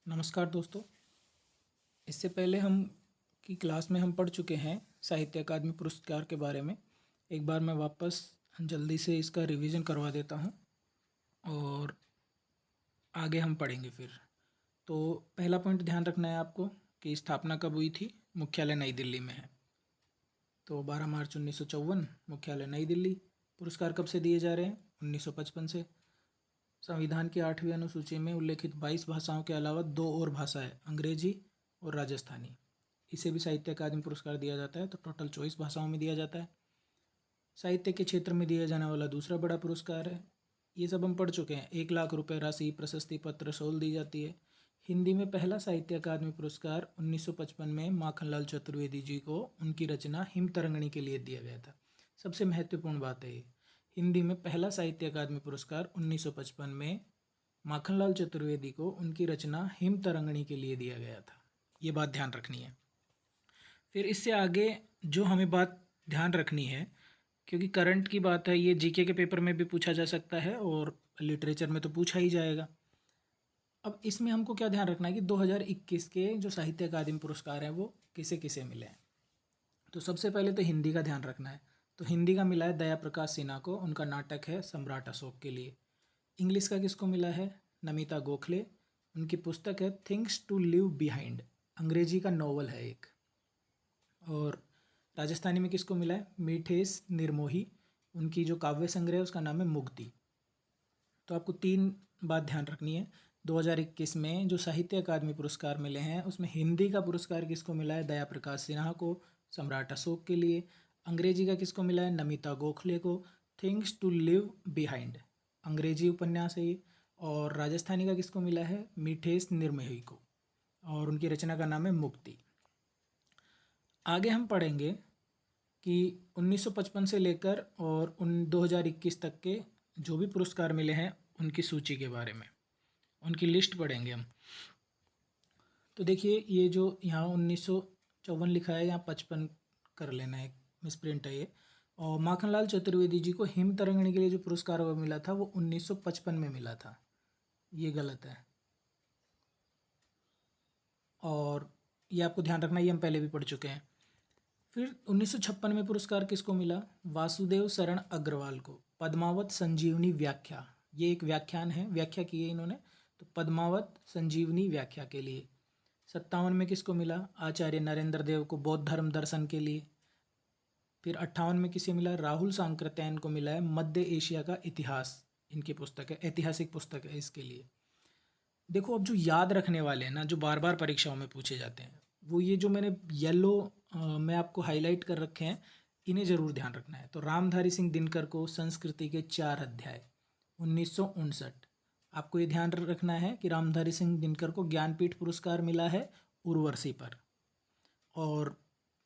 नमस्कार दोस्तों। इससे पहले हम की क्लास में हम पढ़ चुके हैं साहित्य अकादमी पुरस्कार के बारे में। एक बार मैं वापस जल्दी से इसका रिवीजन करवा देता हूं और आगे हम पढ़ेंगे फिर। तो पहला पॉइंट ध्यान रखना है आपको कि स्थापना कब हुई थी। मुख्यालय नई दिल्ली में है। तो 12 मार्च 1954 मुख्यालय नई दिल्ली। पुरस्कार कब से दिए जा रहे हैं? 1955 से। संविधान की 8वीं अनुसूची में उल्लेखित 22 भाषाओं के अलावा 2 और भाषाएं अंग्रेजी और राजस्थानी, इसे भी साहित्य अकादमी पुरस्कार दिया जाता है। तो टोटल 24 भाषाओं में दिया जाता है। साहित्य के क्षेत्र में दिया जाने वाला दूसरा बड़ा पुरस्कार है। ये सब हम पढ़ चुके हैं। 1 लाख रुपए राशि, प्रशस्ति पत्र, शॉल दी जाती है। हिंदी में पहला साहित्य अकादमी पुरस्कार 1955 में माखनलाल चतुर्वेदी जी को उनकी रचना हिम तरंगिणी के लिए दिया गया था। सबसे महत्वपूर्ण बात है ये, हिंदी में पहला साहित्य अकादमी पुरस्कार 1955 में माखनलाल चतुर्वेदी को उनकी रचना हिम तरंगिणी के लिए दिया गया था। ये बात ध्यान रखनी है। फिर इससे आगे जो हमें बात ध्यान रखनी है, क्योंकि करंट की बात है, ये जीके के पेपर में भी पूछा जा सकता है और लिटरेचर में तो पूछा ही जाएगा। अब इसमें हमको क्या ध्यान रखना है कि 2021 के जो साहित्य अकादमी पुरस्कार हैं वो किसे किसे मिले हैं। तो सबसे पहले तो हिंदी का ध्यान रखना है। तो हिंदी का मिला है दया प्रकाश सिन्हा को, उनका नाटक है सम्राट अशोक के लिए। इंग्लिश का किसको मिला है? नमिता गोखले, उनकी पुस्तक है थिंग्स टू लिव बिहाइंड, अंग्रेजी का नॉवल है एक। और राजस्थानी में किसको मिला है? मीठेश निर्मोही, उनकी जो काव्य संग्रह है उसका नाम है मुक्ति। तो आपको 3 बात ध्यान रखनी है। 2021 में जो साहित्य अकादमी पुरस्कार मिले हैं उसमें हिंदी का पुरस्कार किसको मिला है? दया प्रकाश सिन्हा को, सम्राट अशोक के लिए। अंग्रेजी का किसको मिला है? नमिता गोखले को, थिंग्स टू लिव बिहाइंड, अंग्रेजी उपन्यास है ये। और राजस्थानी का किसको मिला है? मीठेश निर्मोही को, और उनकी रचना का नाम है मुक्ति। आगे हम पढ़ेंगे कि 1955 से लेकर और 2021 तक के जो भी पुरस्कार मिले हैं उनकी सूची के बारे में, उनकी लिस्ट पढ़ेंगे हम। तो देखिए, ये जो यहाँ 1954 लिखा है, यहाँ 55 कर लेना है, मिसप्रिंट है ये। और माखनलाल चतुर्वेदी जी को हिम तरंगिणी के लिए जो पुरस्कार वो मिला था वो 1955 में मिला था, ये गलत है। और ये आपको ध्यान रखना, ये हम पहले भी पढ़ चुके हैं। फिर 1956 में पुरस्कार किसको मिला? वासुदेव शरण अग्रवाल को, पद्मावत संजीवनी व्याख्या, ये एक व्याख्यान है, व्याख्या की है इन्होंने, तो पद्मावत संजीवनी व्याख्या के लिए। 57 में किसको मिला? आचार्य नरेंद्र देव को, बौद्ध धर्म दर्शन के लिए। फिर 58 में किसे मिला? राहुल सांकृत्यायन को मिला है मध्य एशिया का इतिहास, इनकी पुस्तक है, ऐतिहासिक पुस्तक है इसके लिए। देखो, अब जो याद रखने वाले हैं ना, जो बार बार परीक्षाओं में पूछे जाते हैं, वो ये जो मैंने येलो में आपको हाईलाइट कर रखे हैं, इन्हें ज़रूर ध्यान रखना है। तो रामधारी सिंह दिनकर को संस्कृति के 4 अध्याय, 1959। आपको ये ध्यान रखना है कि रामधारी सिंह दिनकर को ज्ञानपीठ पुरस्कार मिला है उर्वशी पर, और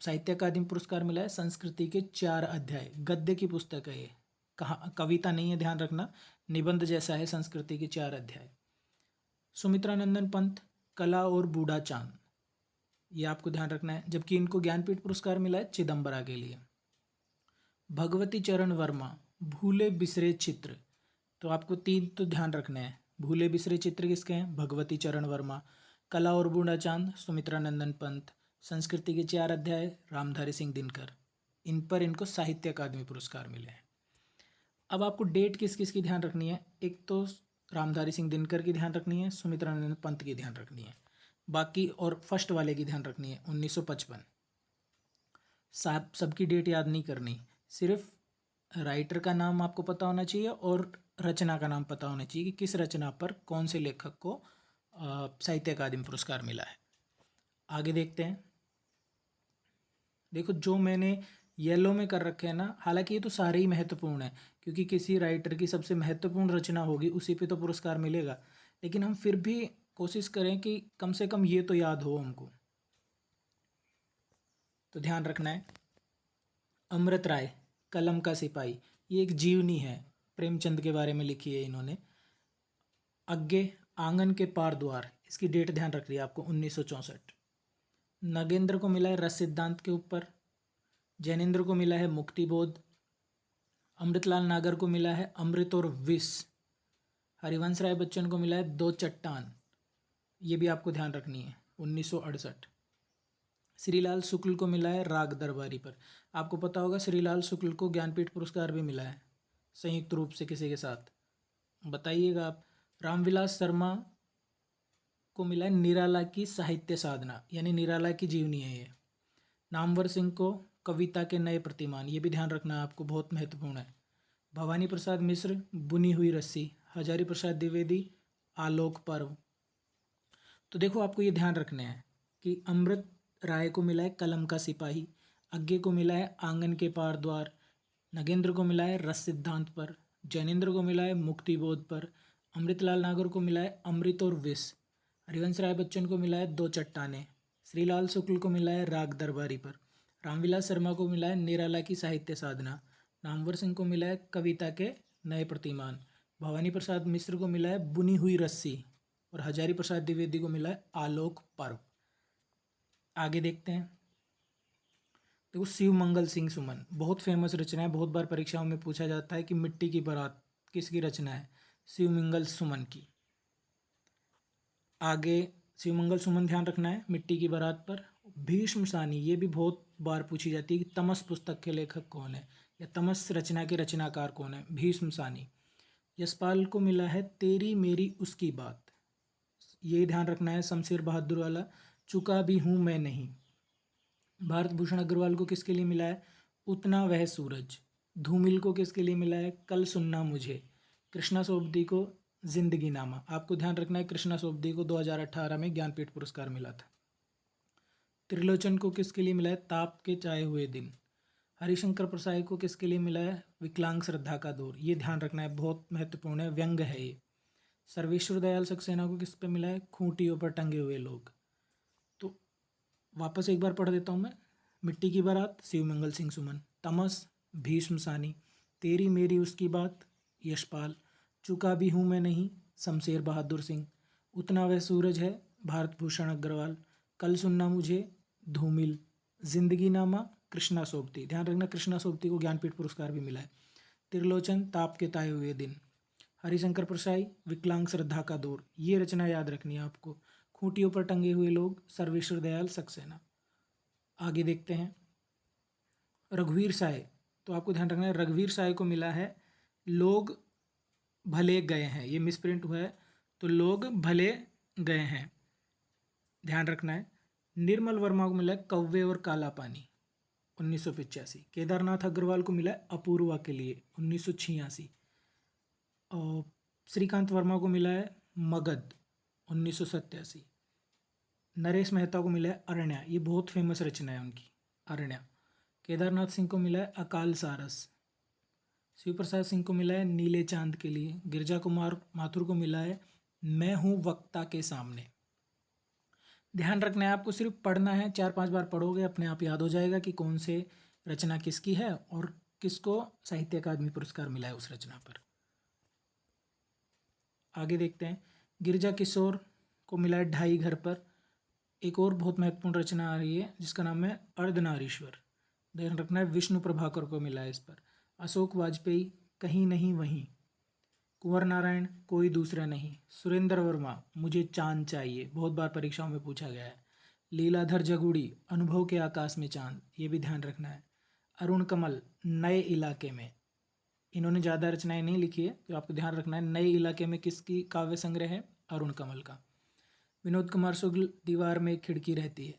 साहित्य अकादमी पुरस्कार मिला है संस्कृति के 4 अध्याय, गद्य की पुस्तक है ये, कहा कविता नहीं है, ध्यान रखना, निबंध जैसा है, संस्कृति के 4 अध्याय। सुमित्रा नंदन पंत, कला और बूढ़ा चांद, ये आपको ध्यान रखना है, जबकि इनको ज्ञानपीठ पुरस्कार मिला है चिदम्बरा के लिए। भगवती चरण वर्मा, भूले बिसरे चित्र, तो आपको 3 तो ध्यान रखने हैं। भूले बिसरे चित्र किसके हैं? भगवती चरण वर्मा। कला और बूढ़ा चांद, सुमित्रा नंदन पंत। संस्कृति के 4 अध्याय, रामधारी सिंह दिनकर। इन पर इनको साहित्य अकादमी पुरस्कार मिले हैं। अब आपको डेट किस किस की ध्यान रखनी है? एक तो रामधारी सिंह दिनकर की ध्यान रखनी है, सुमित्रा नंदन पंत की ध्यान रखनी है, बाकी और फर्स्ट वाले की ध्यान रखनी है 1955। सबकी डेट याद नहीं करनी, सिर्फ राइटर का नाम आपको पता होना चाहिए और रचना का नाम पता होना चाहिए कि किस रचना पर कौन से लेखक को साहित्य अकादमी पुरस्कार मिला है। आगे देखते हैं। देखो, जो मैंने येलो में कर रखे हैं ना, हालांकि ये तो सारे ही महत्वपूर्ण हैं, क्योंकि किसी राइटर की सबसे महत्वपूर्ण रचना होगी उसी पे तो पुरस्कार मिलेगा, लेकिन हम फिर भी कोशिश करें कि कम से कम ये तो याद हो हमको। तो ध्यान रखना है। अमृत राय, कलम का सिपाही, ये एक जीवनी है, प्रेमचंद के बारे में लिखी है इन्होंने। आगे आंगन के पार द्वार, इसकी डेट ध्यान रख रही है आपको, 1964। नगेंद्र को मिला है रस सिद्धांत के ऊपर। जैनेन्द्र को मिला है मुक्तिबोध। अमृतलाल नागर को मिला है अमृत और विष। हरिवंश राय बच्चन को मिला है दो चट्टान। ये भी आपको ध्यान रखनी है। 1968। श्रीलाल शुक्ल को मिला है राग दरबारी पर। आपको पता होगा श्रीलाल शुक्ल को ज्ञानपीठ पुरस्कार भी मिला है संयुक्त रूप से किसी के साथ, बताइएगा आप। रामविलास शर्मा को मिला है निराला की साहित्य साधना, यानी निराला की जीवनी है ये। नामवर सिंह को कविता के नए प्रतिमान, ये भी ध्यान रखना है आपको, बहुत महत्वपूर्ण है। भवानी प्रसाद मिश्र बुनी हुई रस्सी। हजारी प्रसाद द्विवेदी आलोक पर्व। तो देखो आपको ये ध्यान रखने हैं कि अमृत राय को मिला है कलम का सिपाही, अज्ञे को मिला है आंगन के पार द्वार, नगेंद्र को मिला है रस सिद्धांत पर, जैनेन्द्र को मिला है मुक्ति बोध पर, अमृतलाल नागर को मिला है अमृत और विष, हरिवंश राय बच्चन को मिला है दो चट्टाने, श्रीलाल शुक्ल को मिला है राग दरबारी पर, रामविलास शर्मा को मिला है निराला की साहित्य साधना, नामवर सिंह को मिला है कविता के नए प्रतिमान, भवानी प्रसाद मिश्र को मिला है बुनी हुई रस्सी और हजारी प्रसाद द्विवेदी को मिला है आलोक पर्व। आगे देखते हैं। देखो शिव मंगल सिंह सुमन बहुत फेमस रचना है, बहुत बार परीक्षाओं में पूछा जाता है कि मिट्टी की बारात किसकी रचना है, शिव मंगल सुमन की। आगे शिव मंगल सुमन ध्यान रखना है मिट्टी की बारात पर। भीष्म सानी ये भी बहुत बार पूछी जाती है कि तमस पुस्तक के लेखक कौन है या तमस रचना के रचनाकार कौन है, भीष्म सानी। यशपाल को मिला है तेरी मेरी उसकी बात, ये ध्यान रखना है शमशेर बहादुर वाला, चुका भी हूँ मैं नहीं। भारत भूषण अग्रवाल को किसके लिए मिला है उतना वह सूरज। धूमिल को किसके लिए मिला है कल सुनना मुझे। कृष्णा सोबती को जिंदगी नामा। आपको ध्यान रखना है कृष्णा सोबती को 2018 में ज्ञानपीठ पुरस्कार मिला था। त्रिलोचन को किसके लिए मिला है ताप के चाहे हुए दिन। हरिशंकर प्रसाद को किसके लिए मिला है विकलांग श्रद्धा का दौर, ये ध्यान रखना है बहुत महत्वपूर्ण है, व्यंग है ये। सर्वेश्वर दयाल सक्सेना को किस पे मिला है खूंटियों पर टंगे हुए लोग। तो वापस एक बार पढ़ देता हूँ मैं। मिट्टी की बारात शिव मंगल सिंह सुमन, तमस भीष्म सानी, तेरी मेरी उसकी बात यशपाल, चुका भी हूँ मैं नहीं शमशेर बहादुर सिंह, उतना वह सूरज है भारत भूषण अग्रवाल, कल सुनना मुझे धूमिल, जिंदगी नामा कृष्णा सोबती। ध्यान रखना कृष्णा सोबती को ज्ञानपीठ पुरस्कार भी मिला है। त्रिलोचन ताप के ताए हुए दिन, हरिशंकर प्रसाई विकलांग श्रद्धा का दौर, ये रचना याद रखनी है आपको। खूंटियों पर टंगे हुए लोग सर्वेश्वर दयाल सक्सेना। आगे देखते हैं। रघुवीर साय, तो आपको ध्यान रखना है रघुवीर साय को मिला है लोग भले गए हैं, ये मिसप्रिंट हुआ है तो लोग भले गए हैं, ध्यान रखना है। निर्मल वर्मा को मिला है कौवे और काला पानी 1985। केदारनाथ अग्रवाल को मिला है अपूर्वा के लिए 1986। और श्रीकांत वर्मा को मिला है मगध 1987। नरेश मेहता को मिला है अरण्या, ये बहुत फेमस रचना है उनकी अरण्या। केदारनाथ सिंह को मिला है अकाल सारस। शिव प्रसाद सिंह को मिला है नीले चांद के लिए। गिरजा कुमार माथुर को मिला है मैं हूँ वक्ता के सामने। ध्यान रखना है आपको, सिर्फ पढ़ना है, 4-5 बार पढ़ोगे अपने आप याद हो जाएगा कि कौन से रचना किसकी है और किसको साहित्य अकादमी पुरस्कार मिला है उस रचना पर। आगे देखते हैं। गिरिजा किशोर को मिला है ढाई घर पर। एक और बहुत महत्वपूर्ण रचना आ रही है जिसका नाम है अर्धनारीश्वर, ध्यान रखना है विष्णु प्रभाकर को मिला है इस पर। अशोक वाजपेयी कहीं नहीं वहीं। कुंवर नारायण कोई दूसरा नहीं। सुरेंद्र वर्मा मुझे चांद चाहिए, बहुत बार परीक्षाओं में पूछा गया है। लीलाधर जगुड़ी अनुभव के आकाश में चांद, ये भी ध्यान रखना है। अरुण कमल नए इलाके में, इन्होंने ज़्यादा रचनाएं नहीं लिखी है तो आपको ध्यान रखना है नए इलाके में किसकी काव्य संग्रह है अरुण कमल का। विनोद कुमार शुक्ल दीवार में एक खिड़की रहती है।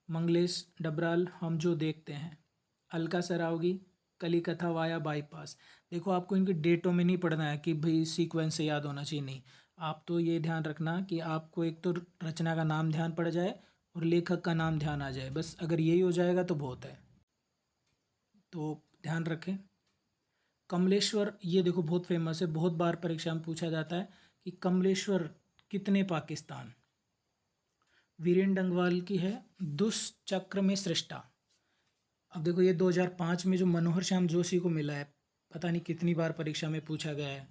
मंगलेश डबराल हम जो देखते हैं। अलका सरावगी कली कथा वाया बाईपास। देखो आपको इनकी डेटों में नहीं पढ़ना है कि भाई सीक्वेंस से याद होना चाहिए, नहीं, आप तो ये ध्यान रखना कि आपको एक तो रचना का नाम ध्यान पड़ जाए और लेखक का नाम ध्यान आ जाए, बस अगर यही हो जाएगा तो बहुत है। तो ध्यान रखें। कमलेश्वर, ये देखो बहुत फेमस है, बहुत बार परीक्षा में पूछा जाता है कि कमलेश्वर कितने पाकिस्तान। वीरेंद्र डंगवाल की है दुष्चक्र में सृष्टा। अब देखो ये 2005 में जो मनोहर श्याम जोशी को मिला है, पता नहीं कितनी बार परीक्षा में पूछा गया है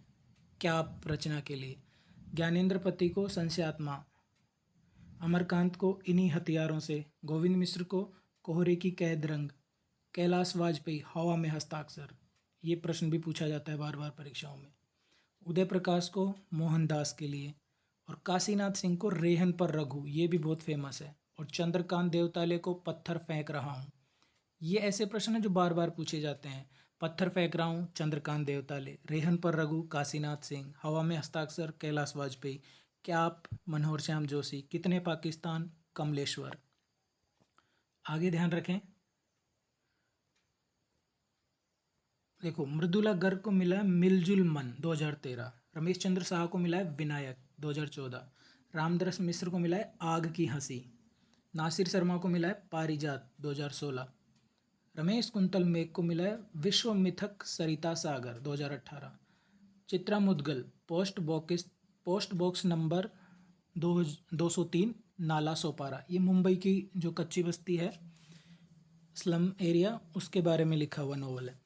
क्या रचना के लिए। ज्ञानेंद्र पति को संशयात्मा, अमरकांत को इन्हीं हथियारों से, गोविंद मिश्र को कोहरे की कैद रंग, कैलाश वाजपेयी हवा में हस्ताक्षर, ये प्रश्न भी पूछा जाता है बार बार परीक्षाओं में। उदय प्रकाश को मोहनदास के लिए, और काशीनाथ सिंह को रेहन पर रघु, ये भी बहुत फेमस है। और चंद्रकांत देवताले को पत्थर फेंक रहा हूँ। ये ऐसे प्रश्न हैं जो बार बार पूछे जाते हैं। पत्थर फेंक रहा हूँ चंद्रकांत देवताले, रेहन पर रघु काशीनाथ सिंह, हवा में हस्ताक्षर कैलाश वाजपेयी, क्या आप मनोहर श्याम जोशी, कितने पाकिस्तान कमलेश्वर। आगे ध्यान रखें, देखो मृदुला गर्ग को मिला है मिलजुल मन 2013, रमेश चंद्र शाह को मिला है विनायक 2014, रामदरस मिश्र को मिला है आग की हंसी, नासिर शर्मा को मिला है पारिजात 2016, रमेश कुंतल मेघ को मिला है विश्व मिथक सरिता सागर 2018, Chitra Mudgal post box number 203 Nala Sopara, ये मुंबई की जो कच्ची बस्ती है स्लम एरिया उसके बारे में लिखा हुआ नोवेल है।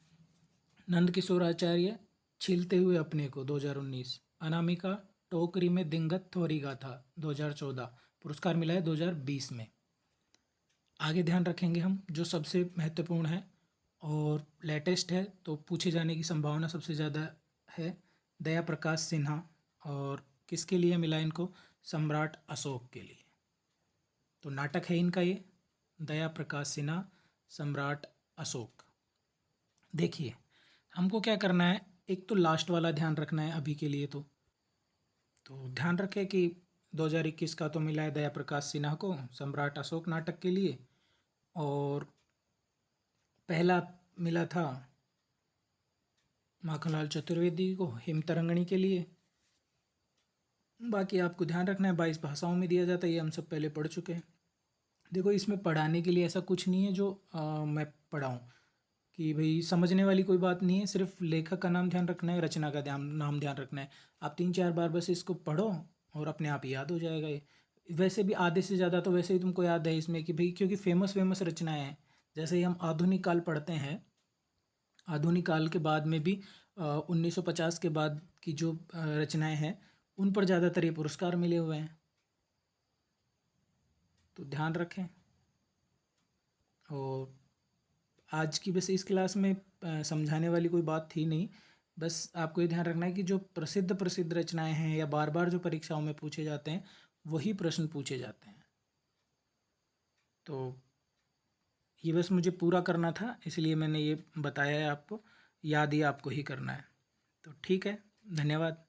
नंद किशोर आचार्य छीलते हुए अपने को 2019, अनामिका टोकरी में दिंगत थोरी गाथा 2014, पुरस्कार मिला है 2020 में। आगे ध्यान रखेंगे हम जो सबसे महत्वपूर्ण है और लेटेस्ट है, तो पूछे जाने की संभावना सबसे ज़्यादा है, दया प्रकाश सिन्हा, और किसके लिए मिला इनको, सम्राट अशोक के लिए। तो नाटक है इनका ये, दया प्रकाश सिन्हा सम्राट अशोक। देखिए हमको क्या करना है, एक तो लास्ट वाला ध्यान रखना है अभी के लिए। तो ध्यान रखें कि 2021 का तो मिला है दया प्रकाश सिन्हा को सम्राट अशोक नाटक के लिए, और पहला मिला था माखनलाल चतुर्वेदी को हिमतरंगिणी के लिए। बाकी आपको ध्यान रखना है 22 भाषाओं में दिया जाता है, ये हम सब पहले पढ़ चुके हैं। देखो इसमें पढ़ाने के लिए ऐसा कुछ नहीं है जो मैं पढ़ाऊँ, कि भाई समझने वाली कोई बात नहीं है, सिर्फ लेखक का नाम ध्यान रखना है, रचना का नाम ध्यान रखना है। आप 3-4 बार बस इसको पढ़ो और अपने आप ही याद हो जाएगा ये। वैसे भी आधे से ज़्यादा तो वैसे ही तुमको याद है इसमें, कि भाई क्योंकि फेमस रचनाएं हैं। जैसे ही हम आधुनिक काल पढ़ते हैं, आधुनिक काल के बाद में भी 1950 के बाद की जो रचनाएं हैं उन पर ज़्यादातर ये पुरस्कार मिले हुए हैं, तो ध्यान रखें। और आज की बस इस क्लास में समझाने वाली कोई बात थी नहीं, बस आपको ये ध्यान रखना है कि जो प्रसिद्ध रचनाएं हैं या बार बार जो परीक्षाओं में पूछे जाते हैं वही प्रश्न पूछे जाते हैं। तो ये बस मुझे पूरा करना था, इसलिए मैंने ये बताया है आपको, याद ही आपको ही करना है। तो ठीक है, धन्यवाद।